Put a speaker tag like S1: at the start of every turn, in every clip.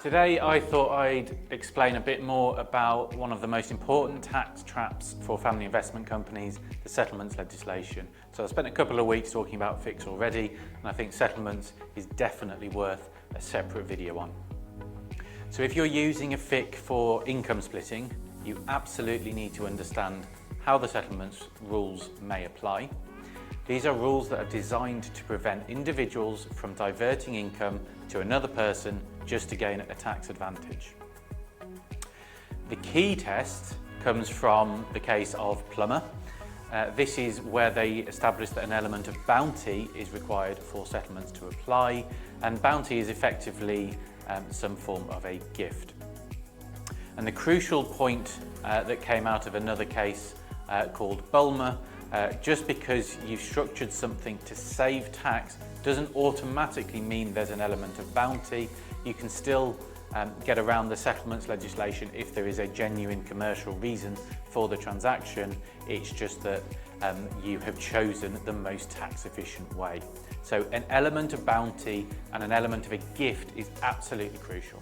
S1: Today I thought I'd explain a bit more about one of the most important tax traps for family investment companies, the settlements legislation. So I spent a couple of weeks talking about FICs already, and I think settlements is definitely worth a separate video on. So if you're using a FIC for income splitting, you absolutely need to understand how the settlements rules may apply. These are rules that are designed to prevent individuals from diverting income to another person just to gain a tax advantage. The key test comes from the case of Plummer. This is where they established that an element of bounty is required for settlements to apply, and bounty is effectively some form of a gift. And the crucial point that came out of another case called Plummer, just because you've structured something to save tax doesn't automatically mean there's an element of bounty. You can still get around the settlements legislation if there is a genuine commercial reason for the transaction. It's just that you have chosen the most tax efficient way. So an element of bounty and an element of a gift is absolutely crucial.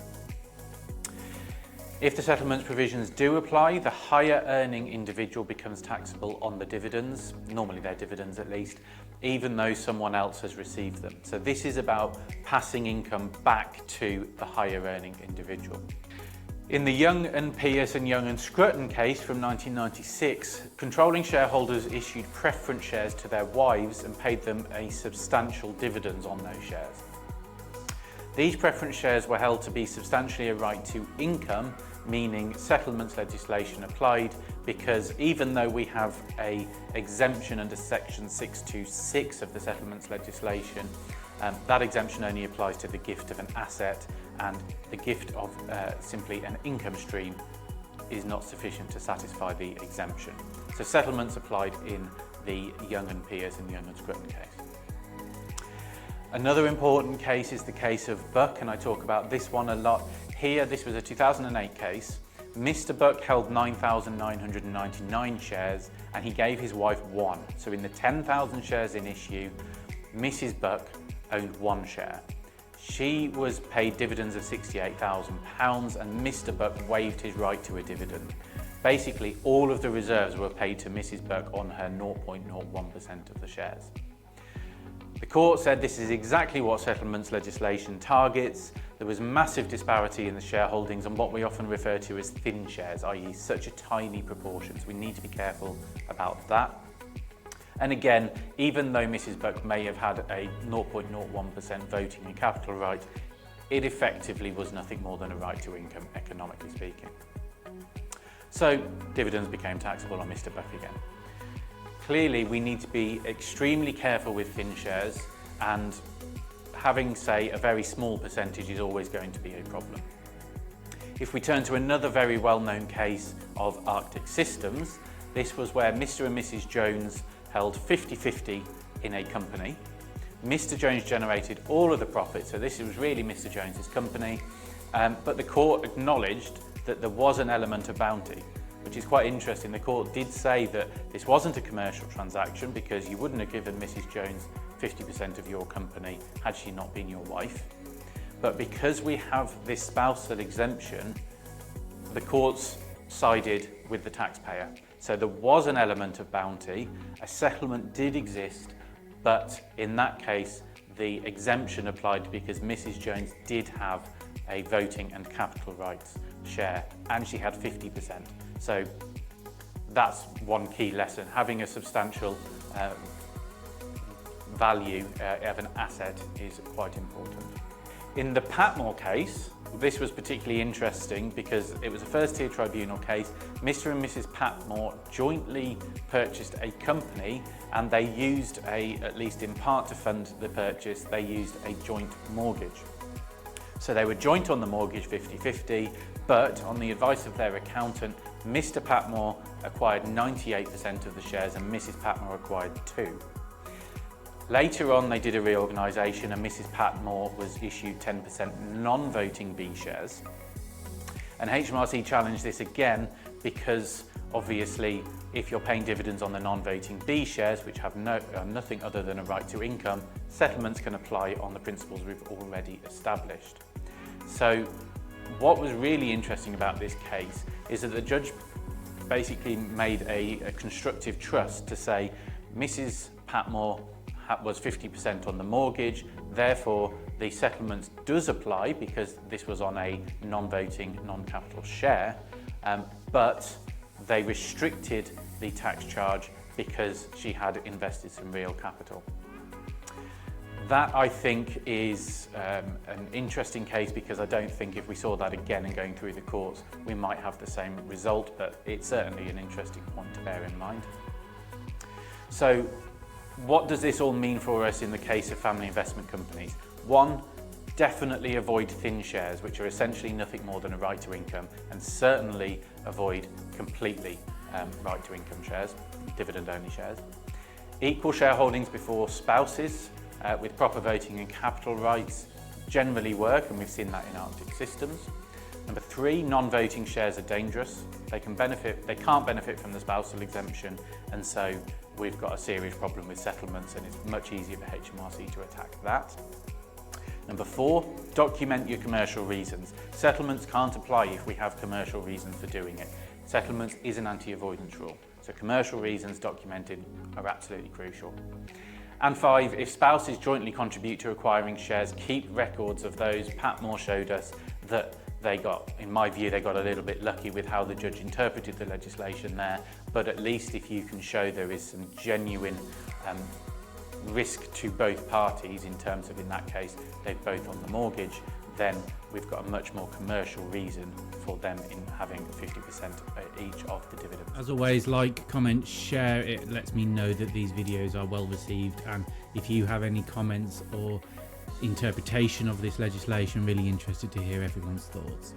S1: If the settlements provisions do apply, the higher earning individual becomes taxable on the dividends, normally their dividends at least, even though someone else has received them. So this is about passing income back to the higher earning individual. In the Young and Pierce and Young and Scrutton case from 1996, controlling shareholders issued preference shares to their wives and paid them a substantial dividends on those shares. These preference shares were held to be substantially a right to income, meaning settlements legislation applied, because even though we have an exemption under section 626 of the settlements legislation, that exemption only applies to the gift of an asset, and the gift of simply an income stream is not sufficient to satisfy the exemption. So settlements applied in the Young and Pierce and Young and Scrutton case. Another important case is the case of Buck, and I talk about this one a lot here. This was a 2008 case. Mr. Buck held 9,999 shares and he gave his wife one. So in the 10,000 shares in issue, Mrs. Buck owned one share. She was paid dividends of £68,000 and Mr. Buck waived his right to a dividend. Basically, all of the reserves were paid to Mrs. Buck on her 0.01% of the shares. The court said this is exactly what settlements legislation targets. There was massive disparity in the shareholdings and what we often refer to as thin shares, i.e. such a tiny proportion. So we need to be careful about that. And again, even though Mrs. Buck may have had a 0.01% voting and capital right, it effectively was nothing more than a right to income, economically speaking. So dividends became taxable on Mr. Buck again. Clearly, we need to be extremely careful with thin shares, and having, say, a very small percentage is always going to be a problem. If we turn to another very well-known case of Arctic Systems, this was where Mr. and Mrs. Jones held 50-50 in a company. Mr. Jones generated all of the profit, so this was really Mr. Jones's company, but the court acknowledged that there was an element of bounty, which is quite interesting. The court did say that this wasn't a commercial transaction because you wouldn't have given Mrs. Jones 50% of your company had she not been your wife. But because we have this spousal exemption, the courts sided with the taxpayer. So there was an element of bounty, a settlement did exist, but in that case, the exemption applied because Mrs. Jones did have a voting and capital rights share, and she had 50%. So that's one key lesson. Having a substantial value of an asset is quite important. In the Patmore case, this was particularly interesting because it was a first-tier tribunal case. Mr. and Mrs. Patmore jointly purchased a company, and they used at least in part to fund the purchase, they used a joint mortgage. So they were joint on the mortgage 50-50, but on the advice of their accountant, Mr. Patmore acquired 98% of the shares and Mrs. Patmore acquired 2%. Later on, they did a reorganisation and Mrs. Patmore was issued 10% non-voting B shares. And HMRC challenged this again because obviously if you're paying dividends on the non-voting B shares, which have nothing other than a right to income, settlements can apply on the principles we've already established. So what was really interesting about this case is that the judge basically made a constructive trust to say Mrs. Patmore was 50% on the mortgage, therefore the settlement does apply because this was on a non-voting, non-capital share, but they restricted the tax charge because she had invested some real capital. That, I think, is an interesting case because I don't think if we saw that again and going through the courts, we might have the same result, but it's certainly an interesting point to bear in mind. So, what does this all mean for us in the case of family investment companies? One, definitely avoid thin shares, which are essentially nothing more than a right to income, and certainly avoid completely right to income shares, dividend-only shares. Equal shareholdings before spouses with proper voting and capital rights generally work, and we've seen that in Arctic systems. Number 3, non-voting shares are dangerous. They can't benefit from the spousal exemption, and so we've got a serious problem with settlements, and it's much easier for HMRC to attack that. Number 4, document your commercial reasons. Settlements can't apply if we have commercial reasons for doing it. Settlements is an anti-avoidance rule, so commercial reasons documented are absolutely crucial. And 5, if spouses jointly contribute to acquiring shares, keep records of those. Patmore showed us that they got, in my view, they got a little bit lucky with how the judge interpreted the legislation there, but at least if you can show there is some genuine risk to both parties in terms of, in that case, they're both on the mortgage, then we've got a much more commercial reason for them in having 50% each of the dividends.
S2: As always, like, comment, share. It lets me know that these videos are well received, and if you have any comments or interpretation of this legislation, really interested to hear everyone's thoughts.